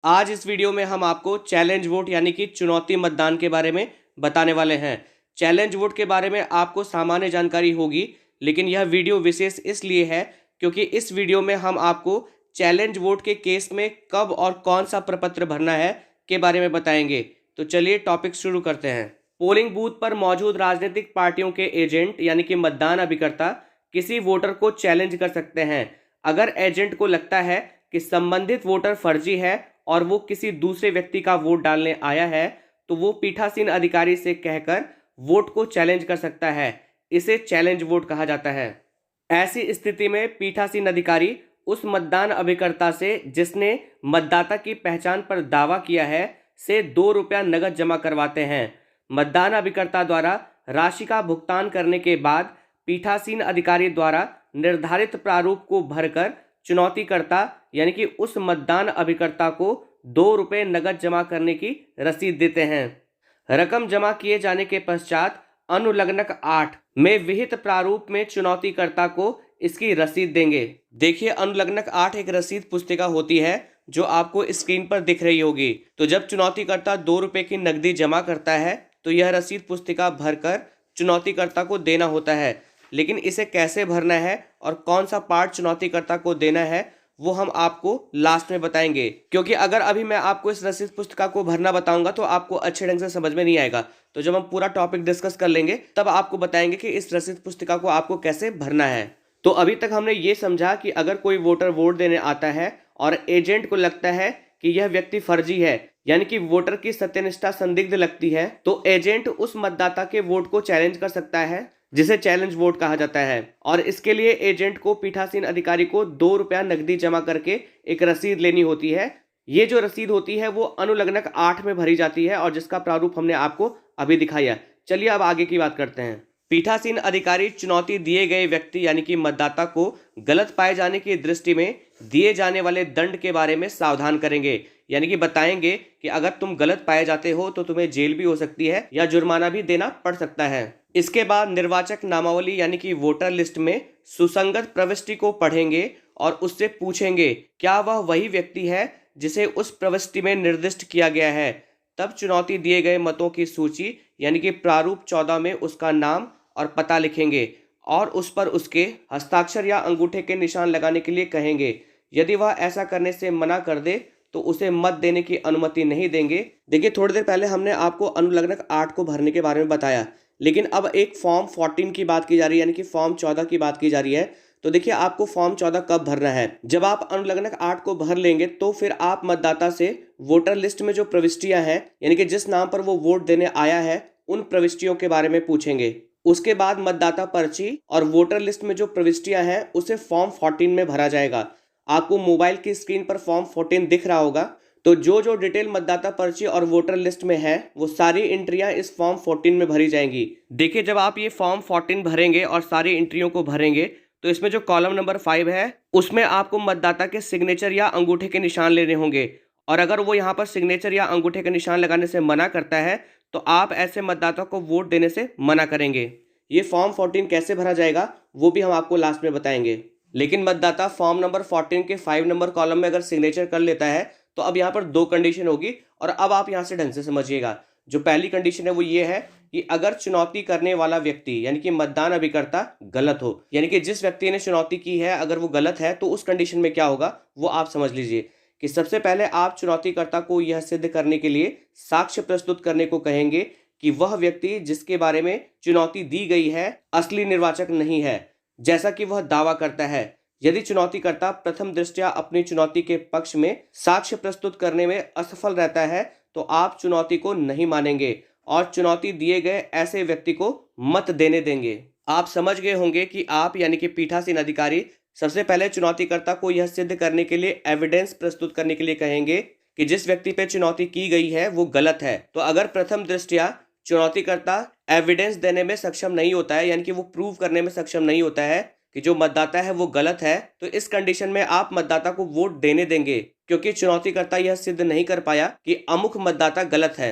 आज इस वीडियो में हम आपको चैलेंज वोट यानी कि चुनौती मतदान के बारे में बताने वाले हैं। चैलेंज वोट के बारे में आपको सामान्य जानकारी होगी, लेकिन यह वीडियो विशेष इसलिए है क्योंकि इस वीडियो में हम आपको चैलेंज वोट के केस में कब और कौन सा प्रपत्र भरना है के बारे में बताएंगे। तो चलिए टॉपिक शुरू करते हैं। पोलिंग बूथ पर मौजूद राजनीतिक पार्टियों के एजेंट यानी कि मतदान अभिकर्ता किसी वोटर को चैलेंज कर सकते हैं। अगर एजेंट को लगता है कि संबंधित वोटर फर्जी है और वो किसी दूसरे व्यक्ति का वोट डालने आया है, तो वो पीठासीन अधिकारी से कहकर वोट को चैलेंज कर सकता है। इसे चैलेंज वोट कहा जाता है। ऐसी स्थिति में पीठासीन अधिकारी उस मतदान अभिकर्ता से जिसने मतदाता की पहचान पर दावा किया है से 2 रुपया नगद जमा करवाते हैं। मतदान अभिकर्ता द्वारा राशि का भुगतान करने के बाद पीठासीन अधिकारी द्वारा निर्धारित प्रारूप को भरकर चुनौतीकर्ता यानी कि उस मतदान अभिकर्ता को 2 रुपये नगद जमा करने की रसीद देते हैं। रकम जमा किए जाने के पश्चात अनुलग्नक 8 में विहित प्रारूप में चुनौतीकर्ता को इसकी रसीद देंगे। देखिए, अनुलग्नक 8 एक रसीद पुस्तिका होती है जो आपको स्क्रीन पर दिख रही होगी। तो जब चुनौतीकर्ता 2 रुपये की नकदी जमा करता है तो यह रसीद पुस्तिका भरकर चुनौतीकर्ता को देना होता है। लेकिन इसे कैसे भरना है और कौन सा पार्ट चुनौतीकर्ता को देना है वो हम आपको लास्ट में बताएंगे, क्योंकि अगर अभी मैं आपको इस रसीद पुस्तिका को भरना बताऊंगा तो आपको अच्छे ढंग से समझ में नहीं आएगा। तो जब हम पूरा टॉपिक डिस्कस कर लेंगे तब आपको बताएंगे कि इस रसीद पुस्तिका को आपको कैसे भरना है। तो अभी तक हमने ये समझा कि अगर कोई वोटर वोट देने आता है और एजेंट को लगता है कि यह व्यक्ति फर्जी है यानी कि वोटर की सत्यनिष्ठा संदिग्ध लगती है, तो एजेंट उस मतदाता के वोट को चैलेंज कर सकता है, जिसे चैलेंज वोट कहा जाता है। और इसके लिए एजेंट को पीठासीन अधिकारी को 2 रुपया नकदी जमा करके एक रसीद लेनी होती है। ये जो रसीद होती है वो अनुलग्नक 8 में भरी जाती है और जिसका प्रारूप हमने आपको अभी दिखाया। चलिए अब आगे की बात करते हैं। पीठासीन अधिकारी चुनौती दिए गए व्यक्ति यानी कि मतदाता को गलत पाए जाने की दृष्टि में दिए जाने वाले दंड के बारे में सावधान करेंगे, यानी कि बताएंगे कि अगर तुम गलत पाए जाते हो तो तुम्हें जेल भी हो सकती है या जुर्माना भी देना पड़ सकता है। इसके बाद निर्वाचक नामावली यानी कि वोटर लिस्ट में सुसंगत प्रविष्टि को पढ़ेंगे और उससे पूछेंगे क्या वह वही व्यक्ति है जिसे उस प्रविष्टि में निर्दिष्ट किया गया है। तब चुनौती दिए गए मतों की सूची यानी कि प्रारूप 14 में उसका नाम और पता लिखेंगे और उस पर उसके हस्ताक्षर या अंगूठे के निशान लगाने के लिए कहेंगे। यदि वह ऐसा करने से मना कर दे तो उसे मत देने की अनुमति नहीं देंगे। देखिए, थोड़ी देर पहले हमने आपको अनुलग्नक 8 को भरने के बारे में बताया, लेकिन अब एक फॉर्म 14 की बात की जा रही है, यानी कि फॉर्म 14 की बात की जा रही है। तो देखिए, आपको फॉर्म 14 कब भरना है। जब आप अनुलग्नक 8 को भर लेंगे तो फिर आप मतदाता से वोटर लिस्ट में जो प्रविष्टियां हैं यानी कि जिस नाम पर वो वोट देने आया है उन प्रविष्टियों के बारे में पूछेंगे। उसके बाद मतदाता पर्ची और वोटर लिस्ट में जो प्रविष्टियां हैं उसे फॉर्म 14 में भरा जाएगा। आपको मोबाइल की स्क्रीन पर फॉर्म 14 दिख रहा होगा। तो जो जो डिटेल मतदाता पर्ची और वोटर लिस्ट में है वो सारी एंट्रियां इस फॉर्म 14 में भरी जाएंगी। देखिए, जब आप ये फॉर्म 14 भरेंगे और सारी एंट्रियों को भरेंगे तो इसमें जो कॉलम नंबर 5 है उसमें आपको मतदाता के सिग्नेचर या अंगूठे के निशान लेने होंगे। और अगर वो यहाँ पर सिग्नेचर या अंगूठे के निशान लगाने से मना करता है तो आप ऐसे मतदाता को वोट देने से मना करेंगे। ये फॉर्म 14 कैसे भरा जाएगा वो भी हम आपको लास्ट में बताएंगे। लेकिन मतदाता फॉर्म नंबर 14 के 5 नंबर कॉलम में अगर सिग्नेचर कर लेता है तो अब यहाँ पर 2 कंडीशन होगी और अब आप यहाँ से ढंग से समझिएगा। जो पहली कंडीशन है वो ये है कि अगर चुनौती करने वाला व्यक्ति यानी कि मतदान अभिकर्ता गलत हो, यानी कि जिस व्यक्ति ने चुनौती की है अगर वो गलत है, तो उस कंडीशन में क्या होगा वो आप समझ लीजिए कि सबसे पहले आप चुनौतीकर्ता को यह सिद्ध करने के लिए साक्ष्य प्रस्तुत करने को कहेंगे कि वह व्यक्ति जिसके बारे में चुनौती दी गई है असली निर्वाचक नहीं है, जैसा कि वह दावा करता है। यदि चुनौतीकर्ता प्रथम दृष्टया अपनी चुनौती के पक्ष में साक्ष्य प्रस्तुत करने में असफल रहता है तो आप चुनौती को नहीं मानेंगे और चुनौती दिए गए ऐसे व्यक्ति को मत देने देंगे। आप समझ गए होंगे कि आप यानी कि पीठासीन अधिकारी सबसे पहले चुनौतीकर्ता को यह सिद्ध करने के लिए एविडेंस प्रस्तुत करने के लिए कहेंगे कि जिस व्यक्ति पे चुनौती की गई है वो गलत है। तो अगर प्रथम दृष्टया चुनौतीकर्ता एविडेंस देने में सक्षम नहीं होता है यानी कि वो प्रूव करने में सक्षम नहीं होता है कि जो मतदाता है वो गलत है, तो इस कंडीशन में आप मतदाता को वोट देने देंगे, क्योंकि चुनौतीकर्ता यह सिद्ध नहीं कर पाया कि अमुक मतदाता गलत है।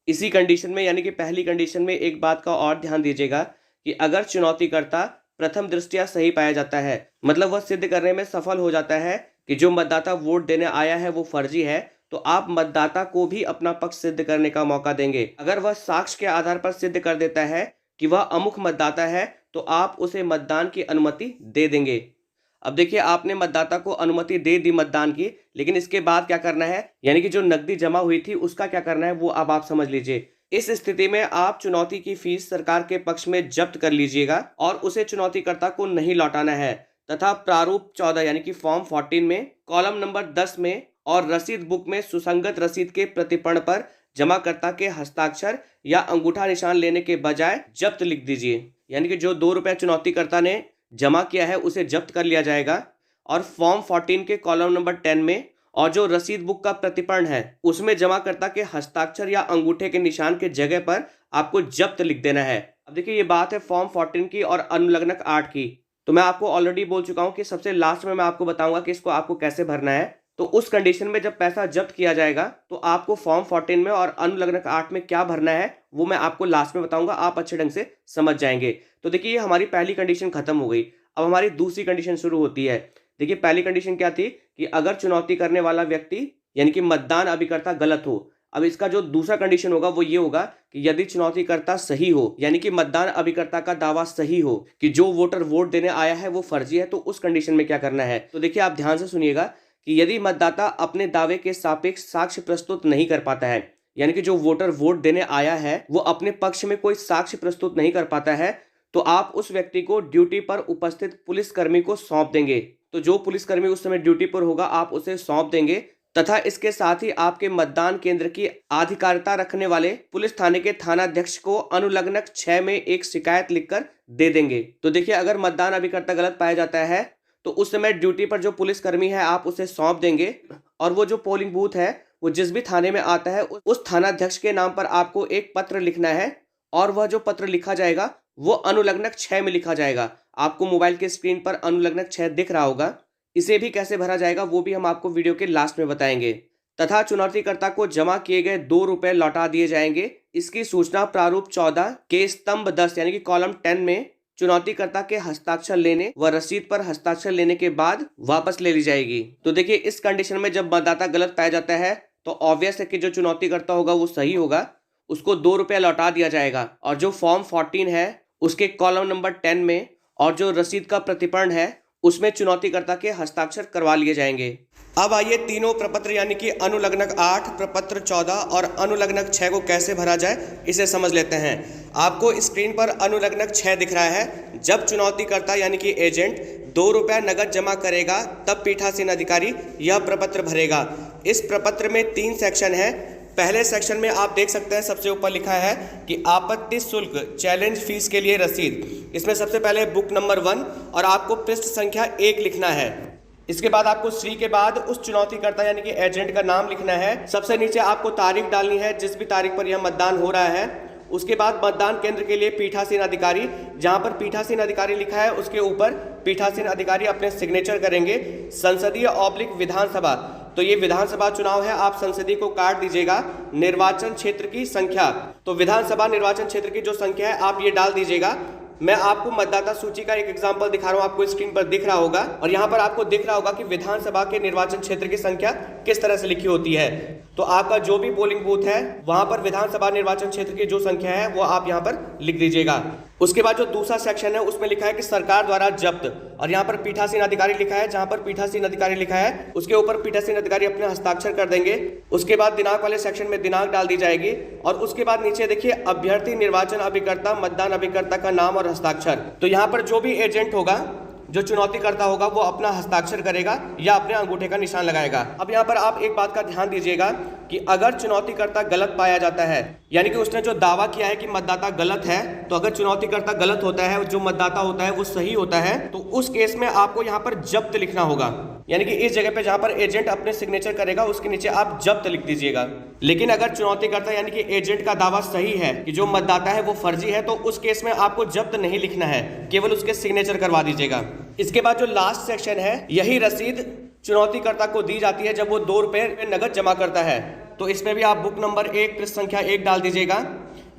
इसी कंडीशन में यानी कि पहली कंडीशन में एक बात का और ध्यान दीजिएगा कि अगर चुनौतीकर्ता प्रथम दृष्टया सही पाया जाता है, मतलब वह सिद्ध करने में सफल हो जाता है कि जो मतदाता वोट देने आया है वो फर्जी है, तो आप मतदाता को भी अपना पक्ष सिद्ध करने का मौका देंगे। अगर वह साक्ष्य के आधार पर सिद्ध कर देता है कि वह अमुक मतदाता है, तो आप उसे मतदान की अनुमति दे देंगे। अब देखिए, आपने मतदाता को अनुमति दे दी मतदान की, लेकिन इसके बाद क्या करना है, यानी कि जो नकदी जमा हुई थी उसका क्या करना है वो अब आप समझ लीजिए। इस स्थिति में आप चुनौती की फीस सरकार के पक्ष में जब्त कर लीजिएगा और उसे चुनौतीकर्ता को नहीं लौटाना है, तथा प्रारूप 14 यानी कि फॉर्म 14 में कॉलम नंबर 10 में और रसीद बुक में सुसंगत रसीद के प्रतिपर्ण पर जमाकर्ता के हस्ताक्षर या अंगूठा निशान लेने के बजाय जब्त लिख दीजिए। यानी कि जो 2 रुपये चुनौतीकर्ता ने जमा किया है उसे जब्त कर लिया जाएगा और फॉर्म 14 के कॉलम नंबर 10 में और जो रसीद बुक का प्रतिपर्ण है उसमें जमाकर्ता के हस्ताक्षर या अंगूठे के निशान के जगह पर आपको जब्त लिख देना है। अब देखिए, ये बात है फॉर्म 14 की और अनुलग्नक 8 की। तो मैं आपको ऑलरेडी बोल चुका हूं कि सबसे लास्ट में मैं आपको बताऊंगा कि इसको आपको कैसे भरना है। तो उस कंडीशन में जब पैसा जब्त किया जाएगा तो आपको फॉर्म 14 में और अनुलग्नक 8 में क्या भरना है वो मैं आपको लास्ट में बताऊंगा, आप अच्छे ढंग से समझ जाएंगे। तो देखिए, ये हमारी पहली कंडीशन खत्म हो गई। अब हमारी दूसरी कंडीशन शुरू होती है। देखिए, पहली कंडीशन क्या थी कि अगर चुनौती करने वाला व्यक्ति यानी कि मतदान अभिकर्ता गलत हो। अब इसका जो दूसरा कंडीशन होगा वो ये होगा कि यदि चुनौतीकर्ता सही हो, यानी कि मतदान अभिकर्ता का दावा सही हो कि जो वोटर वोट देने आया है वो फर्जी है, तो उस कंडीशन में क्या करना है। तो देखिए, आप ध्यान से सुनिएगा कि यदि मतदाता अपने दावे के सापेक्ष साक्ष्य प्रस्तुत नहीं कर पाता है, यानी कि जो वोटर वोट देने आया है वो अपने पक्ष में कोई साक्ष्य प्रस्तुत नहीं कर पाता है, तो आप उस व्यक्ति को ड्यूटी पर उपस्थित पुलिसकर्मी को सौंप देंगे। तो जो पुलिसकर्मी उस समय ड्यूटी पर होगा आप उसे सौंप देंगे, तथा इसके साथ ही आपके मतदान केंद्र की आधिकारिता रखने वाले पुलिस थाने के थानाध्यक्ष को अनुलग्नक 6 में एक शिकायत लिखकर दे देंगे। तो देखिए, अगर मतदान अभिकर्ता गलत पाया जाता है तो उस समय ड्यूटी पर जो पुलिसकर्मी है आप उसे सौंप देंगे और वो जो पोलिंग बूथ है वो जिस भी थाने में आता है उस थानाध्यक्ष के नाम पर आपको एक पत्र लिखना है और वह जो पत्र लिखा जाएगा वो अनुलग्नक 6 में लिखा जाएगा। आपको मोबाइल के स्क्रीन पर अनुलग्नक 6 दिख रहा होगा। इसे भी कैसे भरा जाएगा वो भी हम आपको वीडियो के लास्ट में बताएंगे। तथा चुनौतीकर्ता को जमा किए गए 2 रुपए लौटा दिए जाएंगे। इसकी सूचना प्रारूप 14 के स्तंभ 10 यानी कि कॉलम 10 में चुनौतीकर्ता के हस्ताक्षर लेने व रसीद पर हस्ताक्षर लेने के बाद वापस ले ली जाएगी। तो देखिए, इस कंडीशन में जब मतदाता गलत पाया जाता है तो ऑब्वियस है कि जो चुनौतीकर्ता होगा वो सही होगा, उसको 2 रुपया लौटा दिया जाएगा और जो फॉर्म 14 है उसके कॉलम नंबर 10 में और जो रसीद का प्रतिपर्ण है उसमें चुनौतीकर्ता के हस्ताक्षर करवा लिए जाएंगे। अब आइए तीनों प्रपत्र यानी कि अनुलग्नक 8, प्रपत्र 14 और अनुलग्नक 6 को कैसे भरा जाए इसे समझ लेते हैं। आपको स्क्रीन पर अनुलग्नक 6 दिख रहा है। जब चुनौतीकर्ता यानी कि एजेंट 2 रुपया नगद जमा करेगा तब पीठासीन अधिकारी यह प्रपत्र भरेगा। इस प्रपत्र में 3 सेक्शन है। पहले सेक्शन में आप देख सकते हैं सबसे ऊपर लिखा है कि आपत्ति शुल्क चैलेंज फीस के लिए रसीद। इसमें सबसे पहले बुक नंबर 1 और आपको पृष्ठ संख्या 1 लिखना है। इसके बाद आपको श्री के बाद उस चुनौतीकर्ता यानी कि एजेंट का नाम लिखना है। सबसे नीचे आपको तारीख डालनी है जिस भी तारीख पर यह मतदान हो रहा है। उसके बाद मतदान केंद्र के लिए पीठासीन अधिकारी, जहां पर पीठासीन अधिकारी लिखा है उसके ऊपर पीठासीन अधिकारी अपने सिग्नेचर करेंगे। संसदीय / विधानसभा, तो ये विधानसभा चुनाव है, आप संसदीय को काट दीजिएगा। निर्वाचन क्षेत्र की संख्या, तो विधानसभा निर्वाचन क्षेत्र की जो संख्या है आप ये डाल दीजिएगा। मैं आपको मतदाता सूची का एक एग्जांपल दिखा रहा हूं, आपको स्क्रीन पर दिख रहा होगा और यहां पर आपको दिख रहा होगा कि विधानसभा के निर्वाचन क्षेत्र की संख्या किस तरह से लिखी होती है। तो आपका जो भी पोलिंग बूथ है वहां पर विधानसभा निर्वाचन क्षेत्र की जो संख्या है वो आप यहां पर लिख दीजिएगा। उसके बाद जो दूसरा सेक्शन है उसमें लिखा है कि सरकार द्वारा जब्त, और यहाँ पर पीठासीन अधिकारी लिखा है। जहां पर पीठासीन अधिकारी लिखा है उसके ऊपर पीठासीन अधिकारी अपने हस्ताक्षर कर देंगे। उसके बाद दिनांक वाले सेक्शन में दिनांक डाल दी जाएगी और उसके बाद नीचे देखिए अभ्यर्थी, निर्वाचन अभिकर्ता, मतदान अभिकर्ता का नाम और हस्ताक्षर। तो यहाँ पर जो भी एजेंट होगा, जो चुनौतीकर्ता होगा, वो अपना हस्ताक्षर करेगा या अपने अंगूठे का निशान लगाएगा। अब यहाँ पर आप एक बात का ध्यान दीजिएगा कि अगर चुनौतीकर्ता गलत पाया जाता है, यानी कि उसने जो दावा किया है कि मतदाता गलत है, तो अगर चुनौतीकर्ता गलत होता है, जो मतदाता होता है वो सही होता है, तो उस केस में आपको यहाँ पर जब्त लिखना होगा। यानी कि इस जगह पे जहां पर एजेंट अपने सिग्नेचर करेगा उसके नीचे आप जब्त लिख दीजिएगा। लेकिन अगर चुनौतीकर्ता यानी कि एजेंट का दावा सही है कि जो मतदाता है वो फर्जी है, तो उस केस में आपको जब्त नहीं लिखना है, केवल उसके सिग्नेचर करवा दीजिएगा। इसके बाद जो लास्ट सेक्शन है, यही रसीद चुनौतीकर्ता को दी जाती है जब वो 2 रुपये नगद जमा करता है। तो इसमें भी आप बुक नंबर 1 पृष्ठ संख्या 1 डाल दीजिएगा।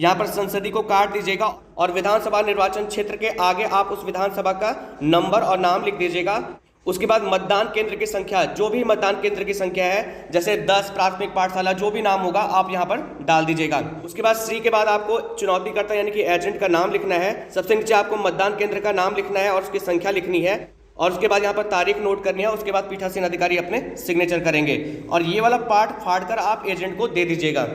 यहाँ पर संसदीय को काट दीजिएगा और विधानसभा निर्वाचन क्षेत्र के आगे आप उस विधानसभा का नंबर और नाम लिख दीजिएगा। उसके बाद मतदान केंद्र की संख्या, जो भी मतदान केंद्र की संख्या है, जैसे 10 प्राथमिक पाठशाला, जो भी नाम होगा आप यहाँ पर डाल दीजिएगा। उसके बाद सी के बाद आपको चुनौतीकर्ता यानी कि एजेंट का नाम लिखना है। सबसे नीचे आपको मतदान केंद्र का नाम लिखना है और उसकी संख्या लिखनी है और उसके बाद यहाँ पर तारीख नोट करनी है। उसके बाद पीठासीन अधिकारी अपने सिग्नेचर करेंगे और ये वाला पार्ट फाड़कर आप एजेंट को दे दीजिएगा।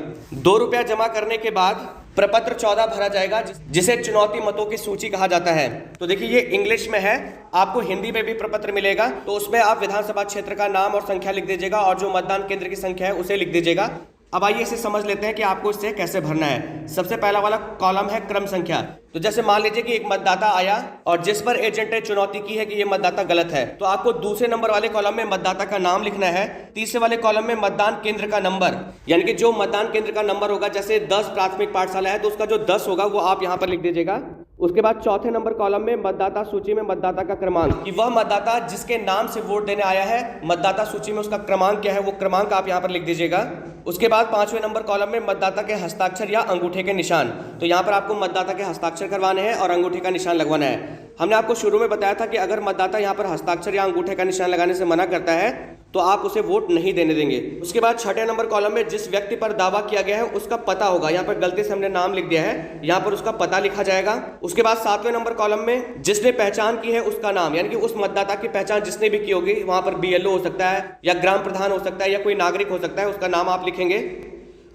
2 रुपया जमा करने के बाद प्रपत्र 14 भरा जाएगा, जिसे चुनौती मतों की सूची कहा जाता है। तो देखिए ये इंग्लिश में है, आपको हिंदी में भी प्रपत्र मिलेगा, तो उसमें आप विधानसभा क्षेत्र का नाम और संख्या लिख दीजिएगा और जो मतदान केंद्र की संख्या है उसे लिख दीजिएगा। अब आइए इसे समझ लेते हैं कि आपको इससे कैसे भरना है। सबसे पहला वाला कॉलम है क्रम संख्या। तो जैसे मान लीजिए कि एक मतदाता आया और जिस पर एजेंट ने चुनौती की है कि ये मतदाता गलत है, तो आपको दूसरे नंबर वाले कॉलम में मतदाता का नाम लिखना है। तीसरे वाले कॉलम में मतदान केंद्र का नंबर, यानी कि जो मतदान केंद्र का नंबर होगा, जैसे 10 प्राथमिक पाठशाला है तो उसका जो 10 होगा वो आप यहाँ पर लिख दीजिएगा। उसके बाद चौथे नंबर कॉलम में मतदाता सूची में मतदाता का क्रमांक, कि वह मतदाता जिसके नाम से वोट देने आया है, मतदाता सूची में उसका क्रमांक क्या है, वो क्रमांक आप यहाँ पर लिख दीजिएगा। उसके बाद 5वें नंबर कॉलम में मतदाता के हस्ताक्षर या अंगूठे के निशान, तो यहाँ पर आपको मतदाता के हस्ताक्षर करवाने हैं और अंगूठे का निशान लगवाना है। हमने आपको शुरू में बताया था कि अगर मतदाता यहाँ पर हस्ताक्षर या अंगूठे का निशान लगाने से मना करता है तो आप उसे वोट नहीं देने देंगे। उसके बाद 6ठे नंबर कॉलम में जिस व्यक्ति पर दावा किया गया है उसका पता होगा, यहाँ पर गलती से हमने नाम लिख दिया है, यहाँ पर उसका पता लिखा जाएगा। उसके बाद 7वें नंबर कॉलम में जिसने पहचान की है उसका नाम, यानी कि उस मतदाता की पहचान जिसने भी की होगी, वहां पर BLO हो सकता है या ग्राम प्रधान हो सकता है या कोई नागरिक हो सकता है, उसका नाम आप लिखेंगे।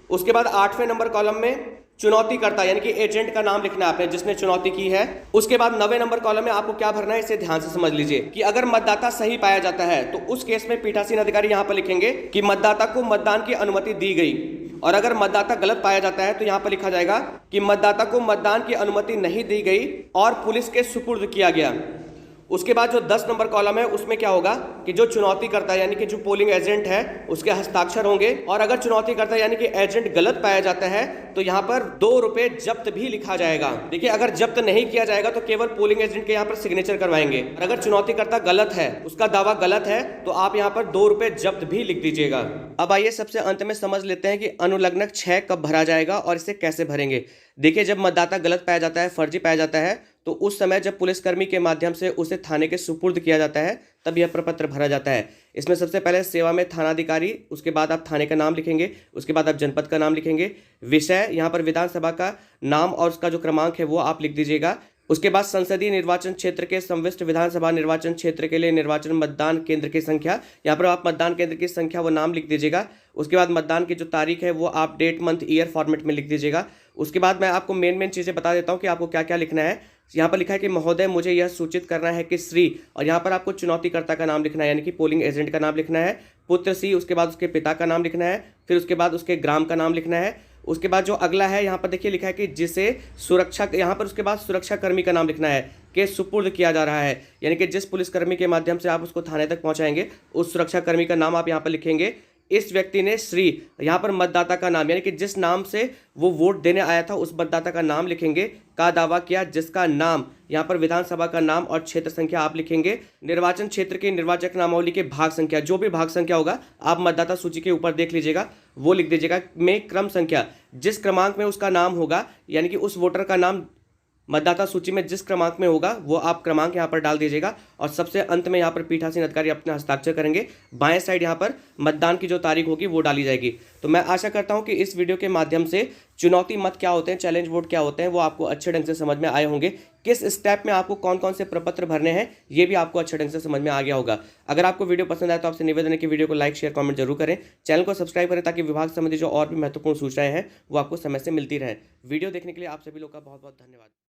उसके बाद 8वें नंबर कॉलम में चुनौतीकर्ता यानी कि एजेंट का नाम लिखना है आपने, जिसने चुनौती की है। उसके बाद 9वें नंबर कॉलम में आपको क्या भरना है, इसे ध्यान से समझ लीजिए कि अगर मतदाता सही पाया जाता है तो उस केस में पीठासीन अधिकारी यहाँ पर लिखेंगे कि मतदाता को मतदान की अनुमति दी गई, और अगर मतदाता गलत पाया जाता है तो यहाँ पर लिखा जाएगा कि मतदाता को मतदान की अनुमति नहीं दी गई और पुलिस के सुपुर्द किया गया। उसके बाद जो 10 नंबर कॉलम है उसमें क्या होगा कि जो चुनौतीकर्ता यानी कि जो पोलिंग एजेंट है उसके हस्ताक्षर होंगे, और अगर चुनौतीकर्ता यानी कि एजेंट गलत पाया जाता है तो यहाँ पर 2 रुपये जब्त भी लिखा जाएगा। देखिए अगर जब्त नहीं किया जाएगा तो केवल पोलिंग एजेंट के यहाँ पर सिग्नेचर करवाएंगे, और अगर चुनौतीकर्ता गलत है, उसका दावा गलत है, तो आप यहाँ पर 2 रुपये जब्त भी लिख दीजिएगा। अब आइए सबसे अंत में समझ लेते हैं कि अनुलग्नक 6 कब भरा जाएगा और इसे कैसे भरेंगे। देखिए जब मतदाता गलत पाया जाता है, फर्जी पाया जाता है, तो उस समय जब पुलिसकर्मी के माध्यम से उसे थाने के सुपुर्द किया जाता है तब यह प्रपत्र भरा जाता है। इसमें सबसे पहले सेवा में थानाधिकारी, उसके बाद आप थाने का नाम लिखेंगे, उसके बाद आप जनपद का नाम लिखेंगे। विषय यहाँ पर विधानसभा का नाम और उसका जो क्रमांक है वो आप लिख दीजिएगा। उसके बाद संसदीय निर्वाचन क्षेत्र के संविष्ट विधानसभा निर्वाचन क्षेत्र के लिए निर्वाचन मतदान केंद्र की संख्या, यहाँ पर आप मतदान केंद्र की संख्या वो नाम लिख दीजिएगा। उसके बाद मतदान की जो तारीख है वो आप डेट मंथ ईयर फॉर्मेट में लिख दीजिएगा। उसके बाद मैं आपको मेन चीज़ें बता देता हूँ कि आपको क्या क्या लिखना है। यहाँ पर लिखा है कि महोदय मुझे यह सूचित करना है कि श्री, और यहाँ पर आपको चुनौतीकर्ता का नाम लिखना है यानी कि पोलिंग एजेंट का नाम लिखना है, पुत्र सी, उसके बाद उसके पिता का नाम लिखना है, फिर उसके बाद उसके ग्राम का नाम लिखना है। उसके बाद जो अगला है यहाँ पर देखिए लिखा है कि जिसे सुरक्षा, यहाँ पर उसके बाद सुरक्षा कर्मी का नाम लिखना है कि सुपुर्द किया जा रहा है, यानी कि जिस पुलिसकर्मी के माध्यम से आप उसको थाने तक पहुँचाएंगे उस सुरक्षा कर्मी का नाम आप यहाँ पर लिखेंगे। इस व्यक्ति ने श्री, यहाँ पर मतदाता का नाम यानी कि जिस नाम से वो वोट देने आया था उस मतदाता का नाम लिखेंगे, का दावा किया, जिसका नाम, यहाँ पर विधानसभा का नाम और क्षेत्र संख्या आप लिखेंगे। निर्वाचन क्षेत्र की निर्वाचक नामावली के भाग संख्या, जो भी भाग संख्या होगा आप मतदाता सूची के ऊपर देख लीजिएगा, वो लिख दीजिएगा। में क्रम संख्या, जिस क्रमांक में उसका नाम होगा, यानी कि उस वोटर का नाम मतदाता सूची में जिस क्रमांक में होगा वो आप क्रमांक यहाँ पर डाल दीजिएगा। और सबसे अंत में यहाँ पर पीठासीन अधिकारी अपने हस्ताक्षर करेंगे। बाएं साइड यहाँ पर मतदान की जो तारीख होगी वो डाली जाएगी। तो मैं आशा करता हूँ कि इस वीडियो के माध्यम से चुनौती मत क्या होते हैं, चैलेंज वोट क्या होते हैं, वो आपको अच्छे ढंग से समझ में आए होंगे। किस स्टेप में आपको कौन कौन से प्रपत्र भरने हैं ये भी आपको अच्छे ढंग से समझ में आ गया होगा। अगर आपको वीडियो पसंद आए तो आपसे निवेदन है कि वीडियो को लाइक शेयर कमेंट जरूर करें, चैनल को सब्सक्राइब करें ताकि विभाग संबंधी जो और भी महत्वपूर्ण सूचनाएं हैं वो आपको समय से मिलती रहें। वीडियो देखने के लिए आप सभी लोग का बहुत बहुत धन्यवाद।